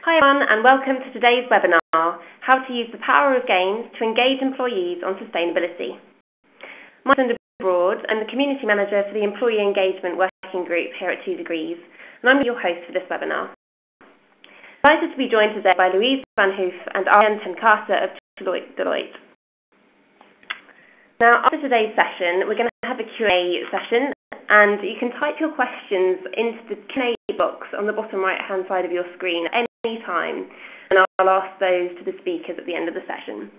Hi everyone and welcome to today's webinar, How to Use the Power of Games to Engage Employees on Sustainability. My name is Abroad. I'm the Community Manager for the Employee Engagement Working Group here at 2 Degrees, and I'm your host for this webinar. I'm delighted to be joined today by Louise van Hoof and Arjan ten Kate of Deloitte. Now, after today's session, we're going to have a Q&A session, and you can type your questions into the Q&A box on the bottom right-hand side of your screen at any time, and I'll ask those to the speakers at the end of the session.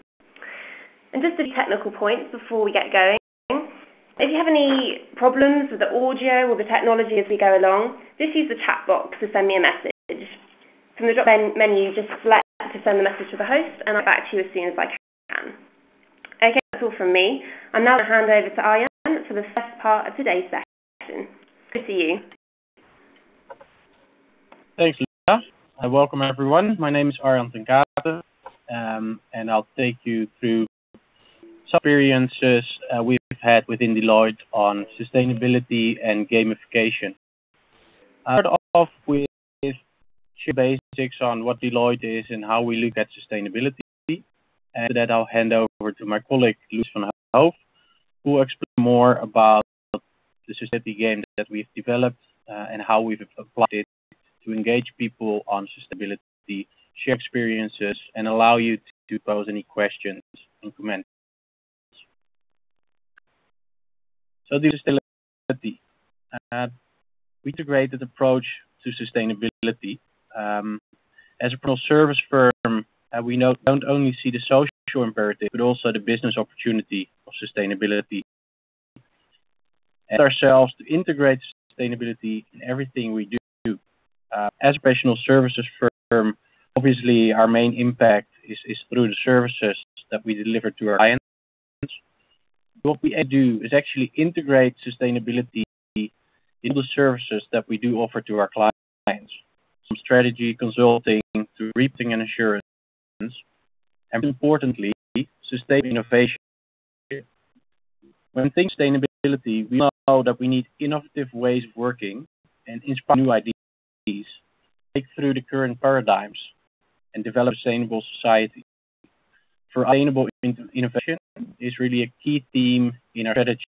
And just a few technical points before we get going. If you have any problems with the audio or the technology as we go along, just use the chat box to send me a message. From the drop-down menu, just select to send the message to the host, and I'll get back to you as soon as I can. Okay, that's all from me. I'm now going to hand over to Arjan for the first part of today's session. Good to see you. Thanks, Lisa. Welcome, everyone. My name is Arjan ten Kate, and I'll take you through some experiences we've had within Deloitte on sustainability and gamification. I'll start off with basics on what Deloitte is and how we look at sustainability. After that, I'll hand over to my colleague, Louise van Hoof, who will explain more about the sustainability game that we've developed and how we've applied it to engage people on sustainability, share experiences, and allow you to pose any questions and comments. So the sustainability. We integrated approach to sustainability. As a professional service firm, we don't only see the social imperative, but also the business opportunity of sustainability. And ourselves to integrate sustainability in everything we do. As a professional services firm, obviously our main impact is through the services that we deliver to our clients. What we do is actually integrate sustainability into the services that we do offer to our clients, from strategy, consulting, to reporting and assurance, and importantly, sustainable innovation. When thinking sustainability, we know that we need innovative ways of working and inspire new ideas, take through the current paradigms, and develop a sustainable society. For sustainable innovation is really a key theme in our strategy,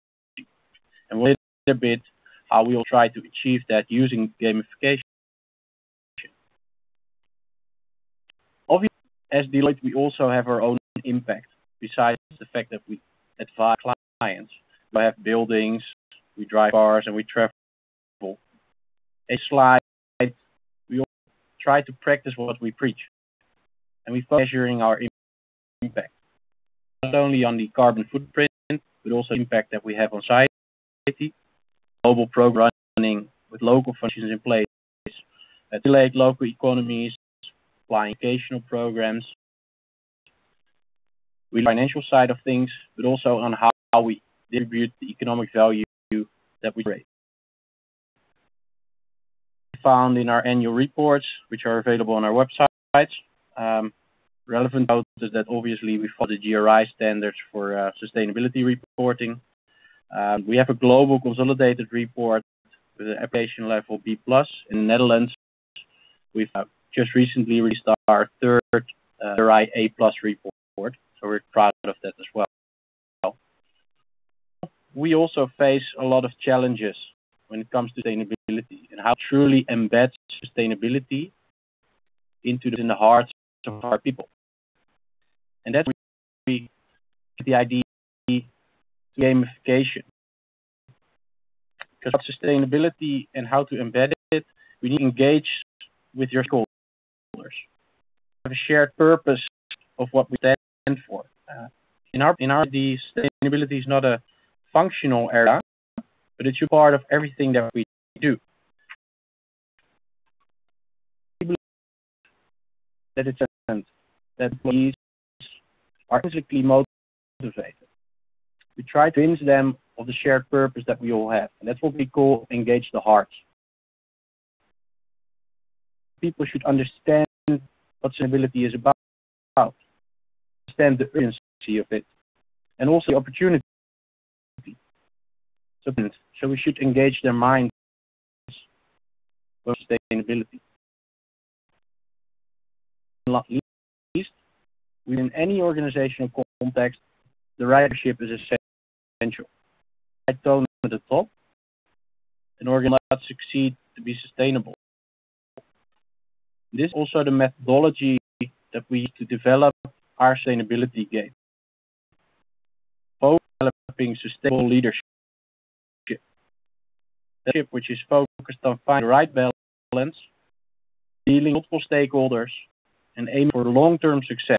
and we'll look a bit how we will try to achieve that using gamification. Obviously, as Deloitte, we also have our own impact, besides the fact that we advise clients. We have buildings, we drive cars, and we travel. A slide, we all try to practice what we preach, and we focus measuring our impact, not only on the carbon footprint, but also impact that we have on society. Global program running with local functions in place, stimulate local economies, applying educational programs. We do the financial side of things, but also on how we distribute the economic value that we create. Found in our annual reports, which are available on our websites. Relevant note is that obviously we follow the GRI standards for sustainability reporting. We have a global consolidated report with an application level B+. In the Netherlands, we've just recently released our third GRI A+ report, so we're proud of that as well. We also face a lot of challenges when it comes to sustainability and how to truly embed sustainability in the hearts of our people. And that's where we get the idea of gamification. Because sustainability and how to embed it, we need to engage with your stakeholders. Have a shared purpose of what we stand for. In our sustainability is not a functional area, but it's a part of everything that we do. We believe that it's important that employees are intrinsically motivated. We try to convince them of the shared purpose that we all have, and that's what we call engage the hearts. People should understand what sustainability is about, understand the urgency of it, and also the opportunity. So we should engage their minds with sustainability. not least, within any organizational context, the right leadership is essential. Right tone at the top, an organization will not succeed to be sustainable. This is also the methodology that we use to develop our sustainability game. Developing sustainable leadership, which is focused on finding the right balance, dealing with multiple stakeholders, and aiming for long-term success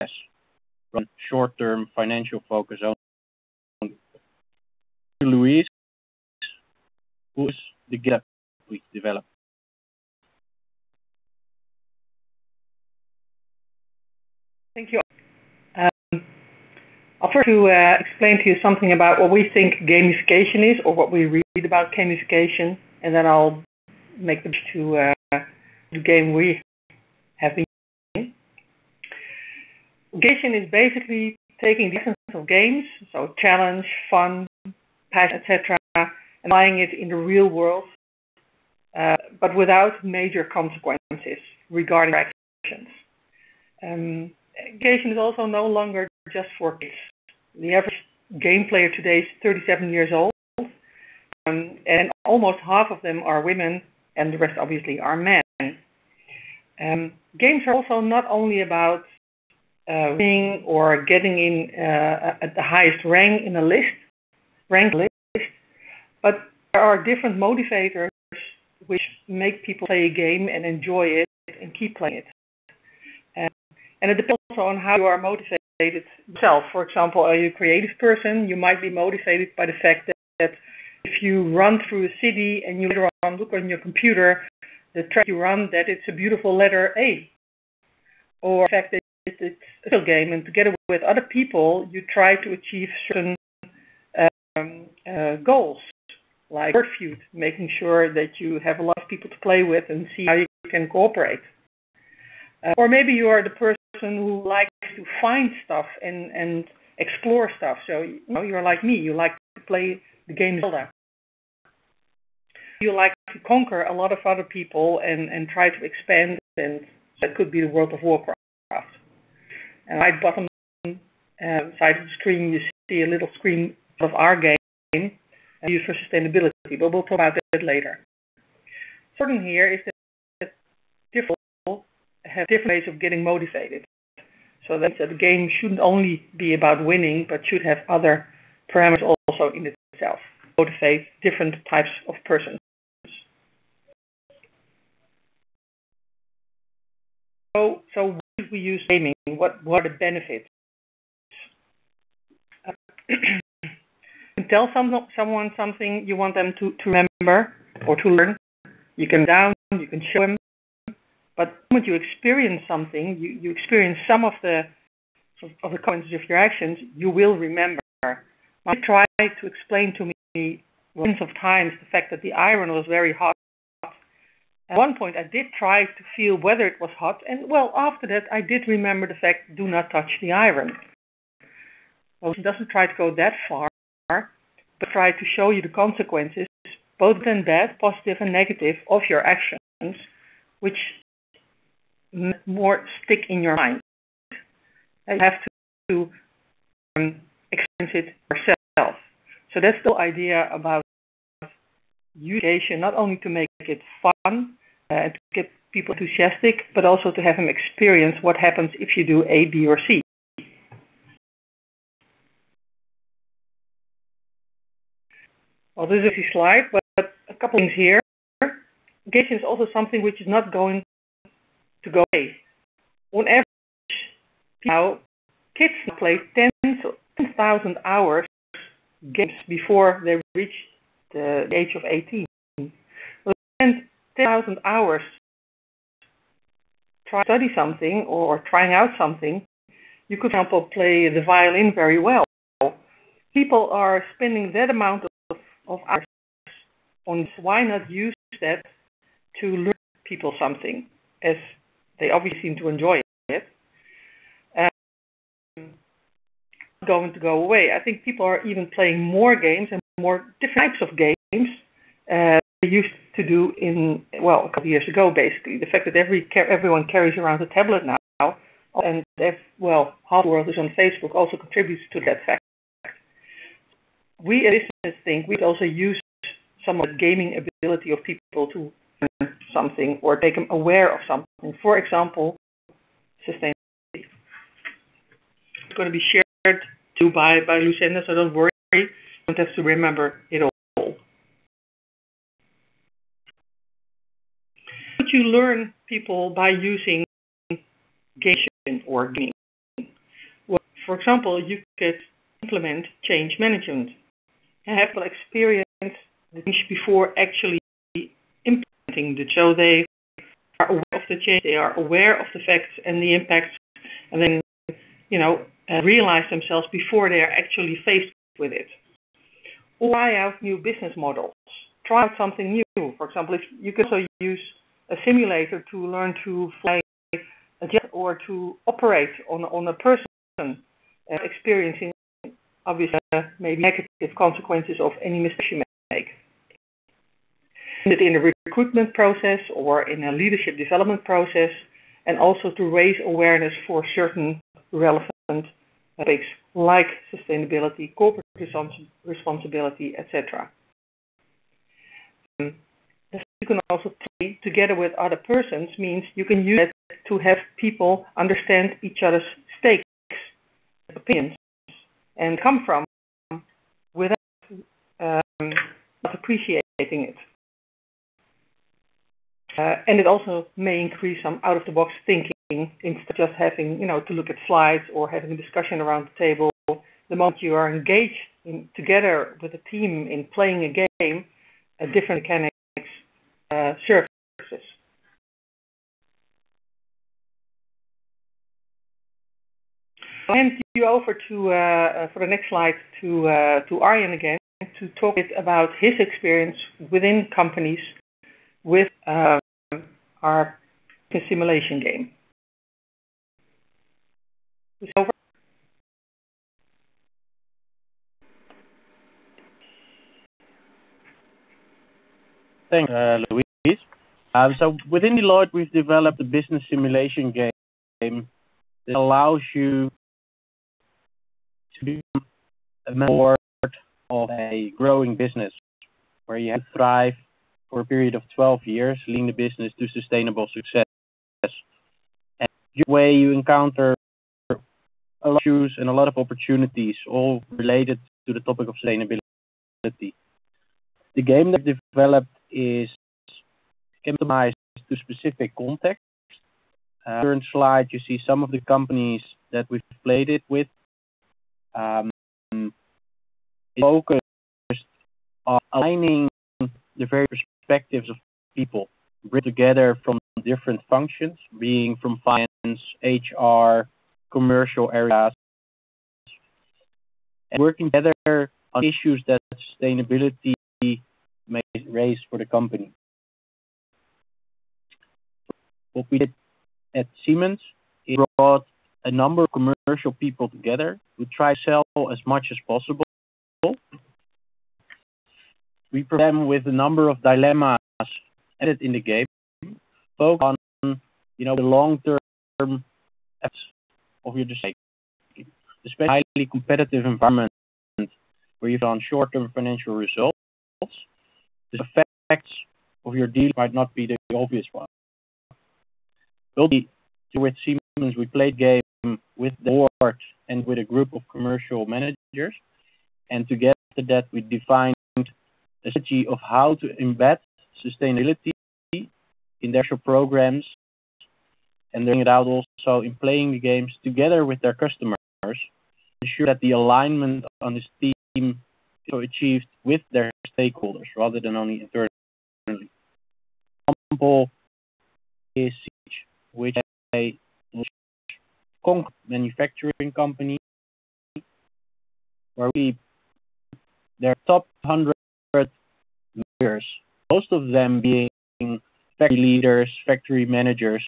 rather than short-term financial focus only. Louise, who is the gap we developed? Thank you. I'll first explain to you something about what we think gamification is, or what we read about gamification, and then I'll make the switch to the game we have been playing. Gamification is basically taking the essence of games, so challenge, fun, passion, etc., and applying it in the real world, but without major consequences regarding actions. Gamification is also no longer just for kids. The average game player today is 37 years old, and almost half of them are women, and the rest obviously are men. Games are also not only about winning or getting in at the highest rank in a list, but there are different motivators which make people play a game and enjoy it and keep playing it. And it depends also on how you are motivated yourself. For example, are you a creative person? You might be motivated by the fact that if you run through a city and you later on look on your computer, the track you run, that it's a beautiful letter A. Or the fact that it's a skill game, and together with other people, you try to achieve certain goals, like word feud, making sure that you have a lot of people to play with and see how you can cooperate. Or maybe you are the person who likes to find stuff and explore stuff. So you're like me. You like to play the game Zelda. You like to conquer a lot of other people and try to expand, and that could be the World of Warcraft. And right bottom side of the screen, you see a little screen of our game used for sustainability, but we'll talk about that later. Important here is that different people have different ways of getting motivated. So that the game shouldn't only be about winning, but should have other parameters also in itself, motivate different types of persons. So why should we use gaming? What are the benefits? You can tell someone something you want them to remember or to learn. You can down, you can show them. But the moment you experience something, you experience some of the consequences of your actions, you will remember. I tried to explain to me lots of times the fact that the iron was very hot. At one point, I did try to feel whether it was hot, and well, after that, I did remember the fact, do not touch the iron. Well, it doesn't try to go that far, but try to show you the consequences, both good and bad, positive and negative, of your actions, which more stick in your mind. You have to experience it yourself. So that's the idea about education, not only to make it fun and to get people enthusiastic, but also to have them experience what happens if you do A, B, or C. Well, this is a slide, but a couple things here. Education is also something which is not going to go away. On average, now kids play 10,000 hours games before they reach the age of 18. Well, 10,000 hours trying to study something or trying out something. You could, for example, play the violin very well. People are spending that amount of hours on this. Why not use that to learn people something, as they obviously seem to enjoy it? Going to go away. I think people are even playing more games and more different types of games they used to do a couple of years ago, basically. The fact that everyone carries around a tablet now and if, well, half the world is on Facebook, also contributes to that fact. We as business think we also use some of the gaming ability of people to learn something or make them aware of something. For example, sustainability. It's going to be shared too by Lucinda, so don't worry. You don't have to remember it all. But you learn people by using gamification or gaming. Well, for example, you could implement change management and have people experience the change before actually implementing it. So they are aware of the change, they are aware of the facts and the impacts, and then, realize themselves before they are actually faced with it. Or try out new business models. Try out something new. For example, if you can also use a simulator to learn to fly a jet or to operate on a person experiencing obviously maybe negative consequences of any mistake you make. In a recruitment process or in a leadership development process, and also to raise awareness for certain relevant topics like sustainability, corporate responsibility, etc. You can also play together with other persons, means you can use it to have people understand each other's stakes, opinions, and come from without not appreciating it. And it also may increase some out-of-the-box thinking instead of just having, to look at slides or having a discussion around the table. The moment you are engaged together with a team in playing a game, different mechanics surfaces. I'll hand you over to for the next slide to Arjen again to talk a bit about his experience within companies with our simulation game. Over. Thanks, Louise. So within Deloitte, we've developed a business simulation game that allows you to be a member of a growing business where you have to thrive for a period of 12 years, leading the business to sustainable success. And the way you encounter a lot of issues and a lot of opportunities, all related to the topic of sustainability. The game that we've developed is customized to specific context. On the current slide, you see some of the companies that we've played it with. It's focused on aligning the various perspectives of people, bring together from different functions, being from finance, HR, commercial areas, and working together on issues that sustainability may raise for the company. What we did at Siemens is brought a number of commercial people together to try to sell as much as possible. We provide them with a number of dilemmas added in the game, focus on the long-term effects of your decision, especially in a highly competitive environment where you on short-term financial results. The effects of your deal might not be the obvious one. With Siemens, we played game with the board and with a group of commercial managers, and together that we defined a strategy of how to embed sustainability in their programs, and doing it out also in playing the games together with their customers, ensure that the alignment on this team is achieved with their stakeholders rather than only internally. An example is Siege, which is a manufacturing company where we their top 100 leaders, most of them being factory leaders, factory managers,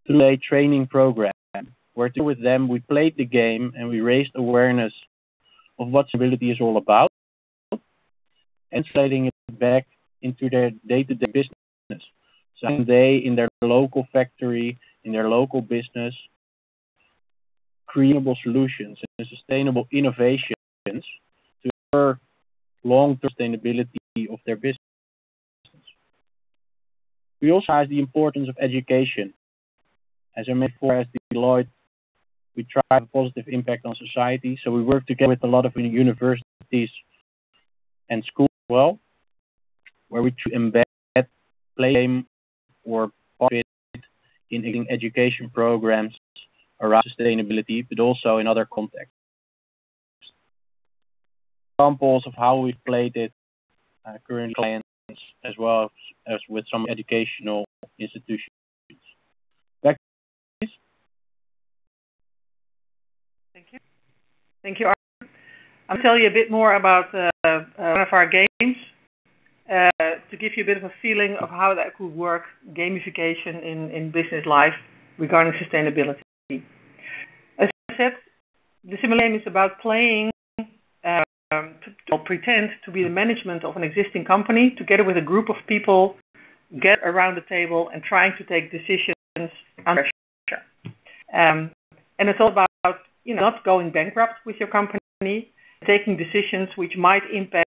through a training program where with them we played the game and we raised awareness of what sustainability is all about, and translating it back into their day-to-day business. So they, in their local factory, in their local business, creatable solutions and sustainable innovations to ensure long-term sustainability of their business. We also have the importance of education. As I mentioned before, as Deloitte, we try to have a positive impact on society, so we work together with a lot of universities and schools as well, where we embed play game or participate in education programs around sustainability, but also in other contexts. Examples of how we've played it currently clients as well as with some educational institutions. Back, please. Thank you. Thank you, Arjen. I'll tell you a bit more about one of our games to give you a bit of a feeling of how that could work, gamification in business life regarding sustainability. As I said, the simulation game is about playing to pretend to be the management of an existing company together with a group of people, get around the table and trying to take decisions under pressure. And it's all about not going bankrupt with your company, taking decisions which might impact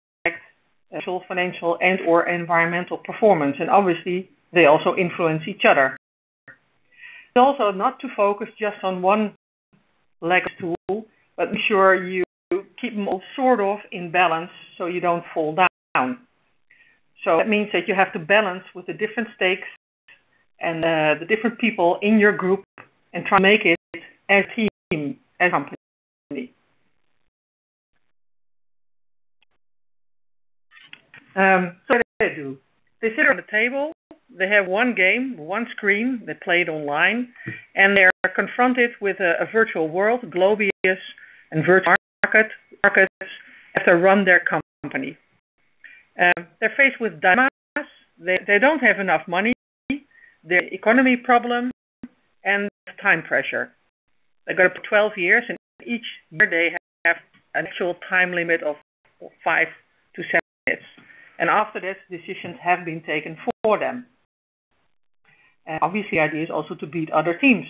social, financial, and or environmental performance. And obviously, they also influence each other. It's also not to focus just on one leg of the stool, but make sure you keep them all sort of in balance so you don't fall down. So that means that you have to balance with the different stakes and the different people in your group and try to make it as a team, as a company. So what do they do? They sit on the table, they have one game, one screen, they play it online, and they're confronted with a virtual world, Globius, and virtual markets as they run their company. They're faced with dilemmas. They don't have enough money, their economy problem, and time pressure. They've got 12 years, and each year they have an actual time limit of 5 to 7 minutes. And after that, decisions have been taken for them. And obviously, the idea is also to beat other teams.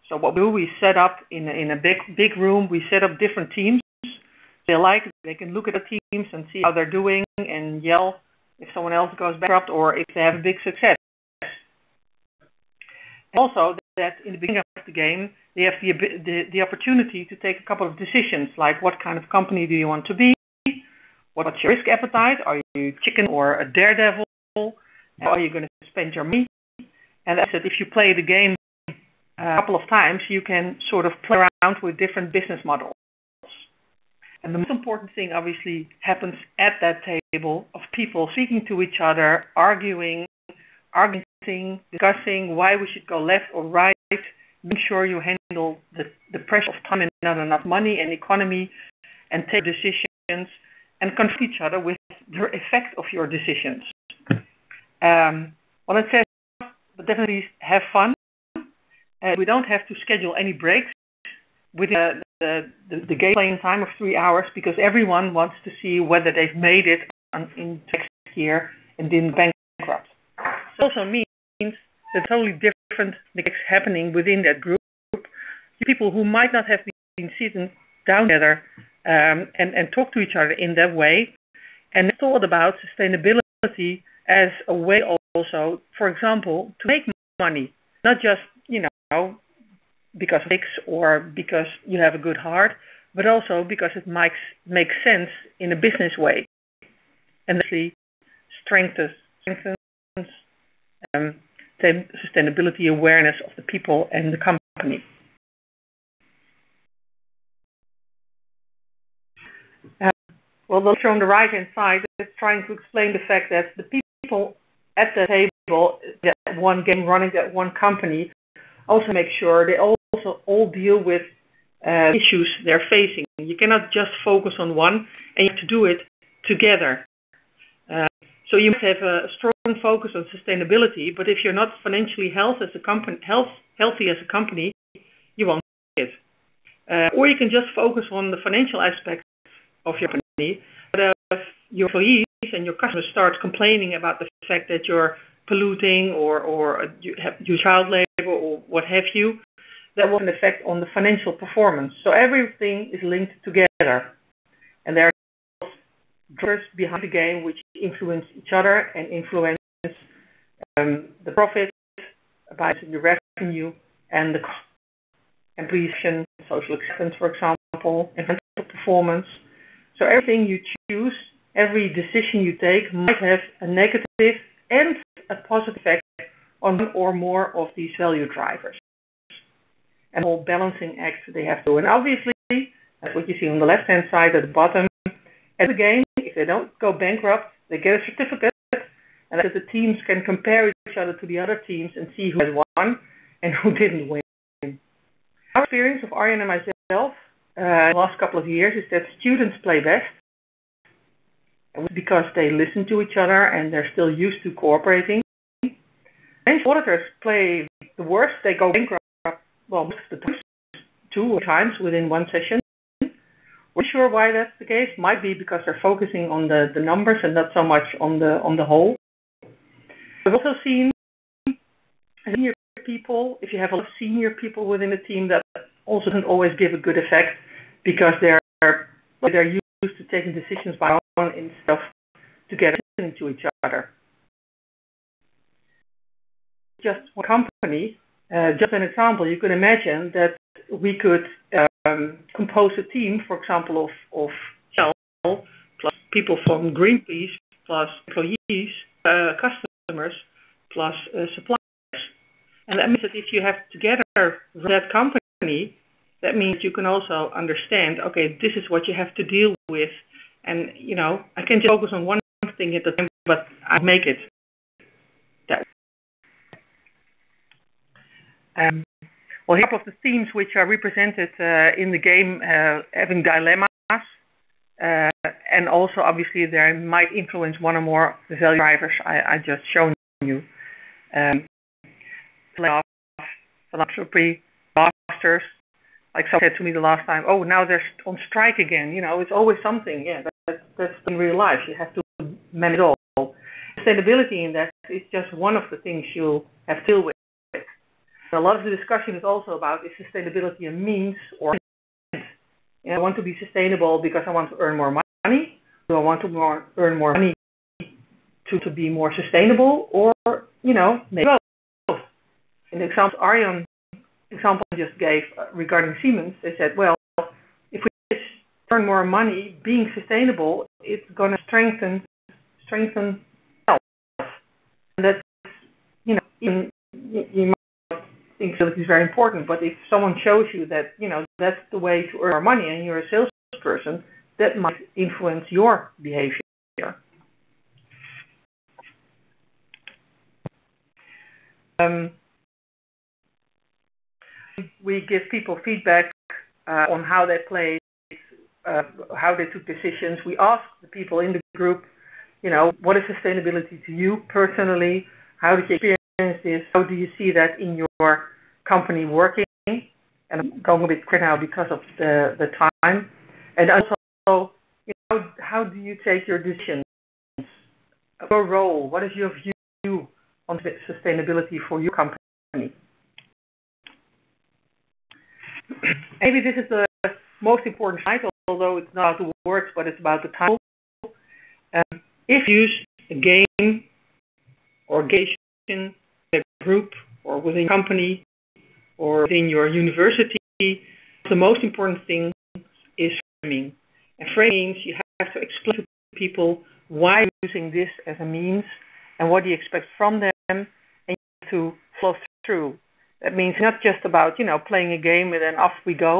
So what we do, we set up in a big room, we set up different teams. They can look at the teams and see how they're doing and yell if someone else goes bankrupt or if they have a big success. Also, that in the beginning of the game, they have the opportunity to take a couple of decisions, like what kind of company do you want to be? What's your risk appetite? Are you chicken or a daredevil? How are you going to spend your money? And as I said, if you play the game a couple of times, you can sort of play around with different business models. And the most important thing, obviously, happens at that table of people speaking to each other, arguing, discussing why we should go left or right, make sure you handle the pressure of time and not enough money and economy, and take decisions and confront each other with the effect of your decisions. Well, it says, but definitely have fun. We don't have to schedule any breaks within the game playing time of 3 hours because everyone wants to see whether they've made it in next year and didn't bankrupt. It also means that totally different things happening within that group. People who might not have been sitting down together and talk to each other in that way, and thought about sustainability as a way also, for example, to make money, not just, because of ethics or because you have a good heart, but also because it makes sense in a business way, and actually strengthens sustainability awareness of the people and the company. Well, the picture on the right-hand side is trying to explain the fact that the people at the table, that one game running that one company, also make sure they also all deal with issues they're facing. You cannot just focus on one, and you have to do it together. So you must have a strong focus on sustainability, but if you're not financially healthy as a company, you won't do it. Or you can just focus on the financial aspects of your company, but if your employees and your customers start complaining about the fact that you're polluting or you have your child labor or what have you, that will have an effect on the financial performance. So everything is linked together, and there are drivers behind the game which influence each other and influence the profit by the revenue and the cost. Employee action, social acceptance, for example, and financial performance. So everything you choose, every decision you take might have a negative and a positive effect on one or more of these value drivers. And the whole balancing act they have to do. And obviously, that's what you see on the left-hand side at the bottom. At the game, if they don't go bankrupt, they get a certificate, and that the teams can compare each other to the other teams and see who has won and who didn't win. Our experience of Arjen and myself in the last couple of years is that students play best because they listen to each other and they're still used to cooperating. Financial auditors play the worst. They go bankrupt, well, most of the time, 2 times within one session. We're not sure why that's the case. Might be because they're focusing on the numbers and not so much on the whole. I've also seen senior people, if you have a lot of senior people within a team, that also doesn't always give a good effect because they're used to taking decisions by own instead of together listening to each other. Just one company, just an example, you could imagine that we could compose a team, for example, of Shell plus people from Greenpeace plus employees, customers plus suppliers. And that means that if you have together that company, that means you can also understand, okay, this is what you have to deal with. And, you know, I can just focus on one thing at a time, but I make it that way. Well, here are of the themes which are represented in the game, having dilemmas, and also obviously they might influence one or more of the value drivers I just shown you. Philanthropy, disasters, like someone said to me the last time, oh, now they're on strike again. You know, it's always something. Yeah, that's in real life. You have to manage it all. Sustainability in that is just one of the things you'll have to deal with. A lot of the discussion is also about, is sustainability a means or an end? You know, I want to be sustainable because I want to earn more money. Do I want to earn more money to be more sustainable, or, you know, maybe both? In the example Arjen I just gave regarding Siemens, they said, well, if we earn more money, being sustainable, it's going to strengthen health. And that's, you know, even you might think that is very important, but if someone shows you that, you know, that's the way to earn more money and you're a salesperson, that might influence your behavior. We give people feedback on how they played, how they took decisions. We ask the people in the group, you know, what is sustainability to you personally? How did you experience this? How do you see that in your company working? And I'm going a bit quick now because of the time. And also, you know, how do you take your decisions? Your role, what is your view on sustainability for your company? Maybe this is the most important slide, although it's not the words, but it's about the title. If you use a game or engagement in a group or within a company or within your university, the most important thing is framing. And framing means you have to explain to people why you're using this as a means and what do you expect from them, and you have to follow through. That means not just about, you know, playing a game and then off we go.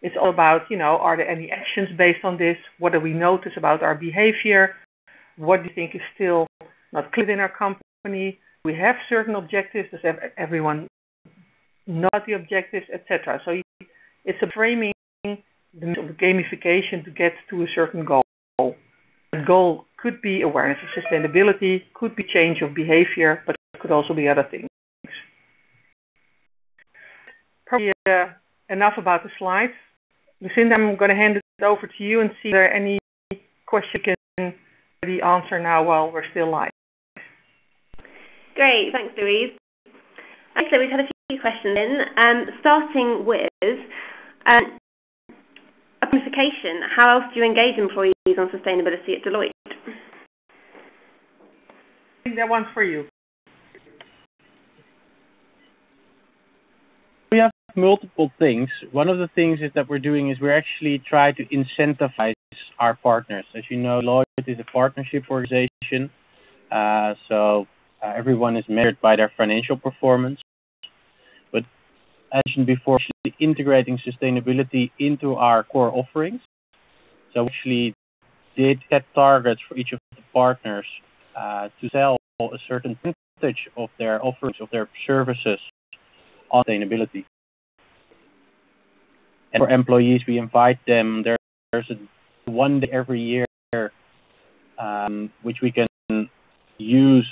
It's all about, you know, are there any actions based on this? What do we notice about our behavior? What do you think is still not clear in our company? We have certain objectives. Does everyone know the objectives, etc.? So it's a framing, the gamification to get to a certain goal. The goal could be awareness of sustainability, could be change of behavior, but it could also be other things. Probably enough about the slides. Lucinda, I'm going to hand it over to you and see if there are any questions you can answer now while we're still live. Great, thanks, Louise. Okay, so we've had a few questions in, starting with gamification. How else do you engage employees on sustainability at Deloitte? I think that one's for you. We have multiple things. One of the things is that we're doing is we're actually trying to incentivize our partners. As you know, Deloitte is a partnership organization, so everyone is measured by their financial performance. But as mentioned before, actually integrating sustainability into our core offerings. So we actually did set targets for each of the partners to sell a certain percentage of their offerings, of their services on sustainability. And for employees, we invite them. There's one day every year which we can use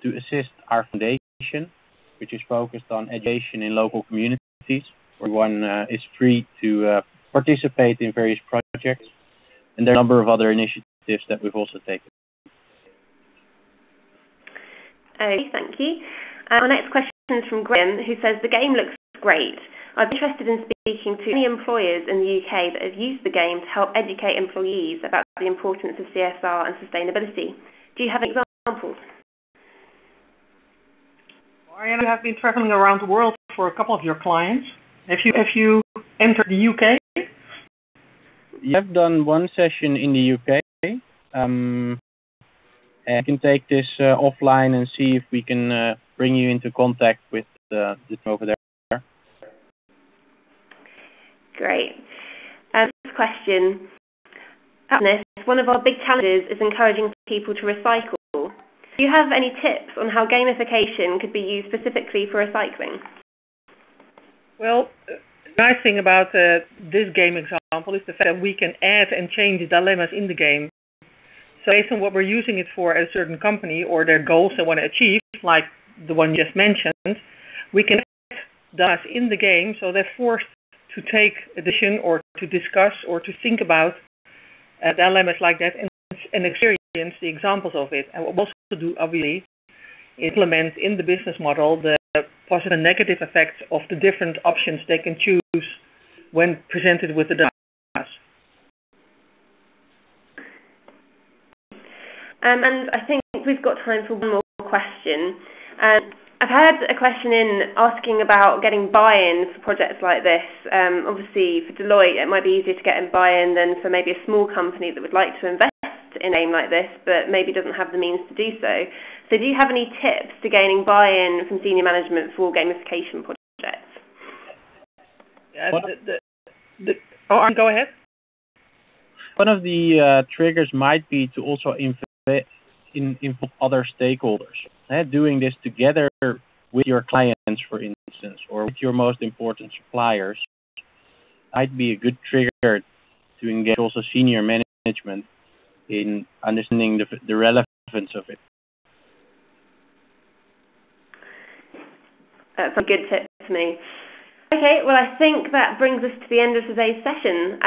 to assist our foundation, which is focused on education in local communities, where one is free to participate in various projects. And there are a number of other initiatives that we've also taken. Okay, thank you. Our next question is from Graham, who says, the game looks great. I'd be interested in speaking to any employers in the UK that have used the game to help educate employees about the importance of CSR and sustainability. Do you have any examples? Ariane, you have been traveling around the world for a couple of your clients. Have you entered the UK? I've done one session in the UK. And we can take this offline and see if we can bring you into contact with the team over there. Great. Next question. One of our big challenges is encouraging people to recycle. Do you have any tips on how gamification could be used specifically for recycling? Well, the nice thing about this game example is the fact that we can add and change dilemmas in the game. So based on what we're using it for at a certain company or their goals they want to achieve, like the one you just mentioned, we can add dilemmas in the game so they're forced to take a decision or to discuss or to think about dilemmas like that and experience the examples of it. And what we also do, obviously, is implement in the business model the positive and negative effects of the different options they can choose when presented with the dilemmas. And I think we've got time for one more question. I've had a question in asking about getting buy-in for projects like this. Obviously, for Deloitte, it might be easier to get buy-in than for maybe a small company that would like to invest in a game like this, but maybe doesn't have the means to do so. So do you have any tips to gaining buy-in from senior management for gamification projects? Yeah, go ahead. One of the triggers might be to also involve other stakeholders. Doing this together with your clients, for instance, or with your most important suppliers, might be a good trigger to engage also senior management in understanding the relevance of it. That's a good tip to me. Okay, well, I think that brings us to the end of today's session.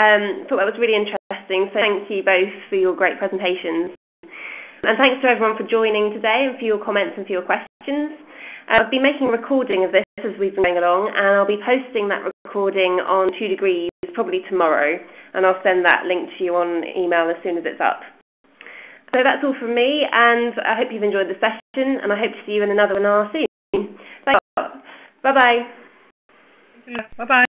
Thought that was really interesting, so thank you both for your great presentations. And thanks to everyone for joining today and for your comments and for your questions. I've been making a recording of this as we've been going along, and I'll be posting that recording on 2 Degrees probably tomorrow, and I'll send that link to you on email as soon as it's up. So that's all from me, and I hope you've enjoyed the session, and I hope to see you in another webinar soon. Thanks a lot. Bye-bye. Bye-bye.